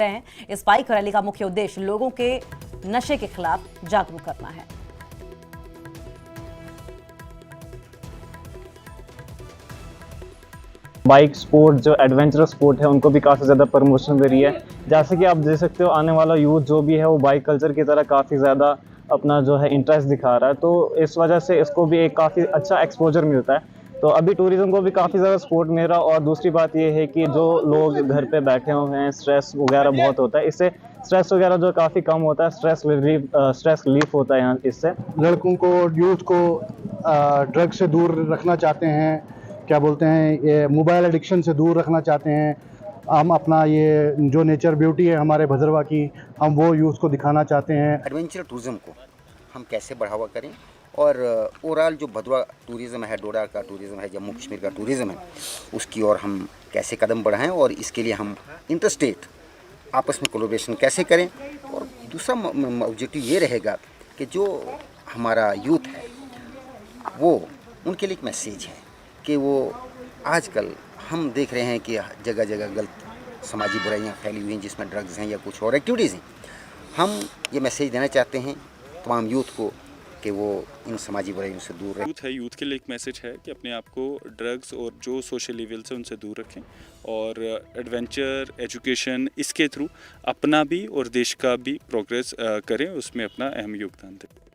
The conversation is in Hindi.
हैं। इस बाइक रैली का मुख्य उद्देश्य लोगों के नशे के खिलाफ जागरूक करना है। बाइक स्पोर्ट जो एडवेंचरस स्पोर्ट है उनको भी काफ़ी ज़्यादा प्रमोशन दे रही है। जैसे कि आप देख सकते हो आने वाला यूथ जो भी है वो बाइक कल्चर की तरह काफ़ी ज़्यादा अपना जो है इंटरेस्ट दिखा रहा है, तो इस वजह से इसको भी एक काफ़ी अच्छा एक्सपोजर मिलता है। तो अभी टूरिज़्म को भी काफ़ी ज़्यादा सपोर्ट मिल रहा है। और दूसरी बात ये है कि जो लोग घर पे बैठे हुए हैं, स्ट्रेस वगैरह बहुत होता है, इससे स्ट्रेस वगैरह जो काफ़ी कम होता है, स्ट्रेस रिलीफ होता है यहाँ इससे। लड़कों को, यूथ को ड्रग से दूर रखना चाहते हैं, क्या बोलते हैं, ये मोबाइल एडिक्शन से दूर रखना चाहते हैं। हम अपना ये जो नेचर ब्यूटी है हमारे भद्रवा की, हम वो यूथ को दिखाना चाहते हैं। एडवेंचर टूरिज़्म को हम कैसे बढ़ावा करें और ओवरऑल जो भदवा टूरिज़्म है, डोडा का टूरिज़्म है, जम्मू कश्मीर का टूरिज़्म है, उसकी ओर हम कैसे कदम बढ़ाएं और इसके लिए हम इंटरस्टेट आपस में कोलैबोरेशन कैसे करें। और दूसरा ऑब्जेक्टिव ये रहेगा कि जो हमारा यूथ है वो उनके लिए एक मैसेज है कि वो आजकल हम देख रहे हैं कि जगह जगह गलत समाजी बुराइयाँ फैली हुई हैं जिसमें ड्रग्स हैं या कुछ और एक्टिविटीज़ हैं। हम ये मैसेज देना चाहते हैं तमाम यूथ को कि वो इन समाजी बुराइयों से दूर रहें। यूथ के लिए एक मैसेज है कि अपने आप को ड्रग्स और जो सोशल इविल से उनसे दूर रखें और एडवेंचर एजुकेशन इसके थ्रू अपना भी और देश का भी प्रोग्रेस करें, उसमें अपना अहम योगदान दें।